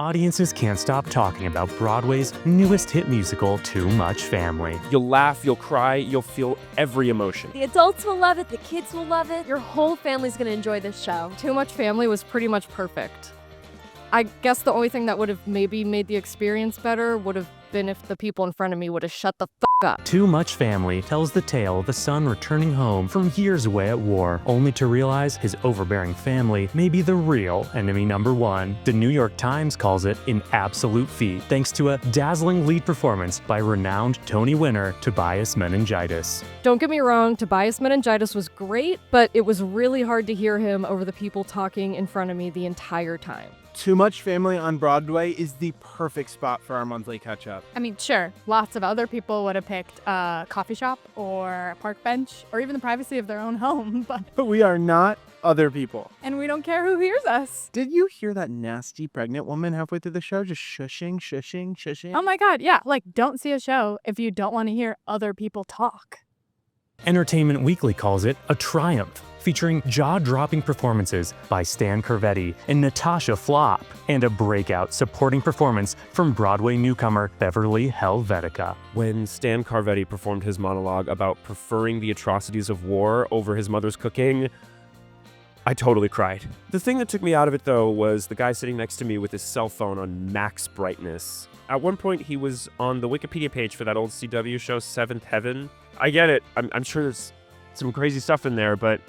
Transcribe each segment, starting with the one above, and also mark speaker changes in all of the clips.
Speaker 1: Audiences can't stop talking about Broadway's newest hit musical, Too Much Family.
Speaker 2: You'll laugh, you'll cry, you'll feel every emotion.
Speaker 3: The adults will love it, the kids will love it. Your whole family's gonna enjoy this show.
Speaker 4: Too Much Family was pretty much perfect. I guess the only thing that would have maybe made the experience better would have been if the people in front of me would have shut the up.
Speaker 1: Too Much Family tells the tale of a son returning home from years away at war, only to realize his overbearing family may be the real enemy number one. The New York Times calls it an absolute feat, thanks to a dazzling lead performance by renowned Tony winner Tobias Menengitis.
Speaker 4: Don't get me wrong, Tobias Menengitis was great, but it was really hard to hear him over the people talking in front of me the entire time.
Speaker 5: Too Much Family on Broadway is the perfect spot for our monthly catch-up.
Speaker 6: I mean, sure, lots of other people would have picked a coffee shop or a park bench or even the privacy of their own home,
Speaker 5: But we are not other people.
Speaker 6: and we don't care who hears us.
Speaker 5: Did you hear that nasty pregnant woman halfway through the show just shushing?
Speaker 6: Oh my God, yeah, like don't see a show if you don't want to hear other people talk.
Speaker 1: Entertainment Weekly calls it a triumph, featuring jaw-dropping performances by Stan Corvetti and Natasha Flop, and a breakout supporting performance from Broadway newcomer Beverly Helvetica.
Speaker 2: When Stan Corvetti performed his monologue about preferring the atrocities of war over his mother's cooking, I totally cried. The thing that took me out of it, though, was the guy sitting next to me with his cell phone on max brightness. At one point, he was on the Wikipedia page for that old CW show, Seventh Heaven. I get it. I'm sure there's some crazy stuff in there, but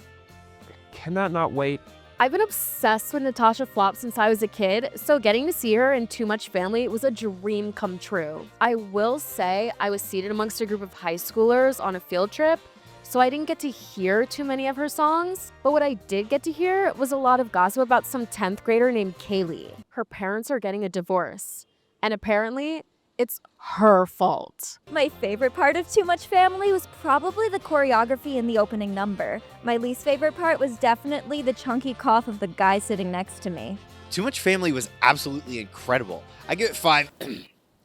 Speaker 2: can that not wait?
Speaker 3: I've been obsessed with Natasha Flop since I was a kid, so getting to see her in Too Much Family was a dream come true. I will say I was seated amongst a group of high schoolers on a field trip, so I didn't get to hear too many of her songs, but what I did get to hear was a lot of gossip about some 10th grader named Kaylah. Her parents are getting a divorce, and apparently it's her fault.
Speaker 7: My favorite part of Too Much Family was probably the choreography in the opening number. My least favorite part was definitely the chunky cough of the guy sitting next to me.
Speaker 8: Too Much Family was absolutely incredible. I give it 5.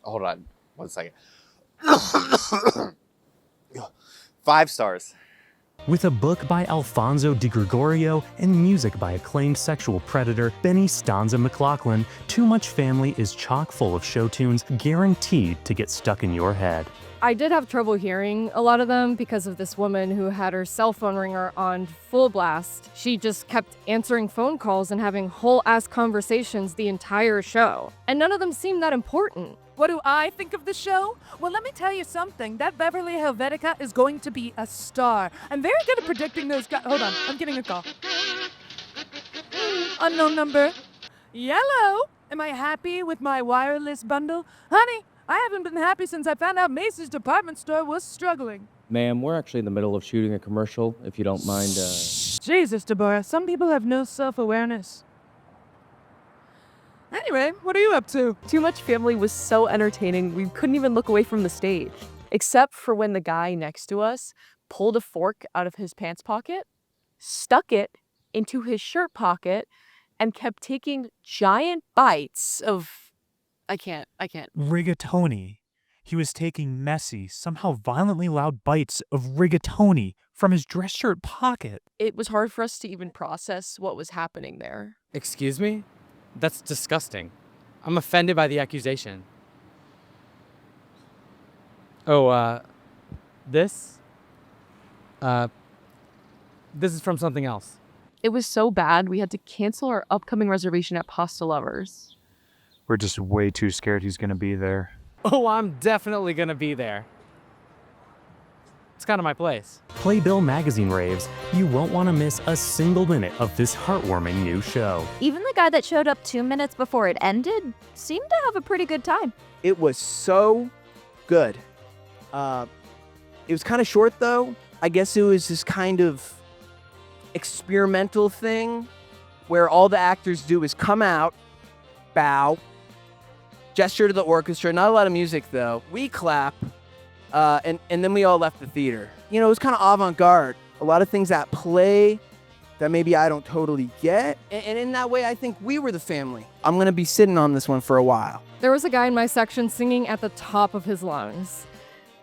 Speaker 8: Hold on 1 second. 5 stars.
Speaker 1: With a book by Alfonso Di Gregorio and music by acclaimed sexual predator Benny Stanza McLaughlin, Too Much Family is chock full of show tunes guaranteed to get stuck in your head.
Speaker 4: I did have trouble hearing a lot of them because of this woman who had her cell phone ringer on full blast. She just kept answering phone calls and having whole-ass conversations the entire show. And none of them seemed that important.
Speaker 9: What do I think of the show? Well, let me tell you something. That Beverly Helvetica is going to be a star. I'm very good at predicting those guys. Hold on, I'm getting a call. Unknown number. Yellow. Am I happy with my wireless bundle? Honey, I haven't been happy since I found out Macy's department store was struggling.
Speaker 10: Ma'am, we're actually in the middle of shooting a commercial, if you don't mind.
Speaker 9: Jesus, Deborah, some people have no self-awareness. Anyway, what are you up to?
Speaker 11: Too Much Family was so entertaining, we couldn't even look away from the stage. Except for when the guy next to us pulled a fork out of his pants pocket, stuck it into his shirt pocket, and kept taking giant bites of... I can't.
Speaker 12: Rigatoni. He was taking messy, somehow violently loud bites of rigatoni from his dress shirt pocket.
Speaker 11: It was hard for us to even process what was happening there.
Speaker 13: Excuse me? That's disgusting. I'm offended by the accusation. Oh, this? This is from something else.
Speaker 11: It was so bad, we had to cancel our upcoming reservation at Pasta Lovers.
Speaker 12: We're just way too scared he's gonna be there.
Speaker 13: Oh, I'm definitely gonna be there. It's kind of my place.
Speaker 1: Playbill magazine raves, you won't want to miss a single minute of this heartwarming new show.
Speaker 7: Even the guy that showed up 2 minutes before it ended seemed to have a pretty good time.
Speaker 5: It was so good. It was kind of short, though. I guess it was this kind of experimental thing where all the actors do is come out, bow, gesture to the orchestra. Not a lot of music, though. We clap. And then we all left the theater. You know, it was kind of avant-garde. A lot of things at play that maybe I don't totally get. And in that way, I think we were the family. I'm going to be sitting on this one for a while.
Speaker 4: There was a guy in my section singing at the top of his lungs.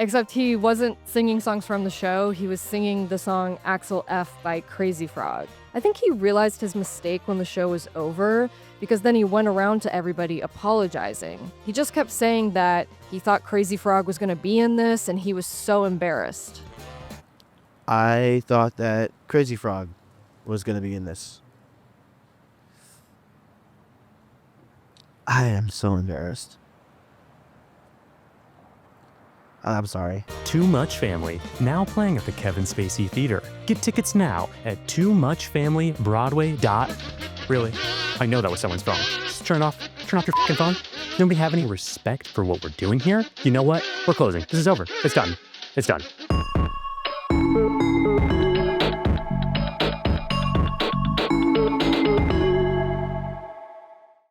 Speaker 4: Except he wasn't singing songs from the show, he was singing the song Axel F by Crazy Frog. I think he realized his mistake when the show was over, because then he went around to everybody apologizing. He just kept saying that he thought Crazy Frog was gonna be in this, and he was so embarrassed.
Speaker 14: I thought that Crazy Frog was going to be in this. I am so embarrassed. I'm sorry.
Speaker 1: Too Much Family, now playing at the Kevin Spacey Theater. Get tickets now at Broadway. Really? I know that was someone's phone. Just turn off your fucking phone. Nobody have any respect for what we're doing here? You know what? We're closing. This is over. It's done.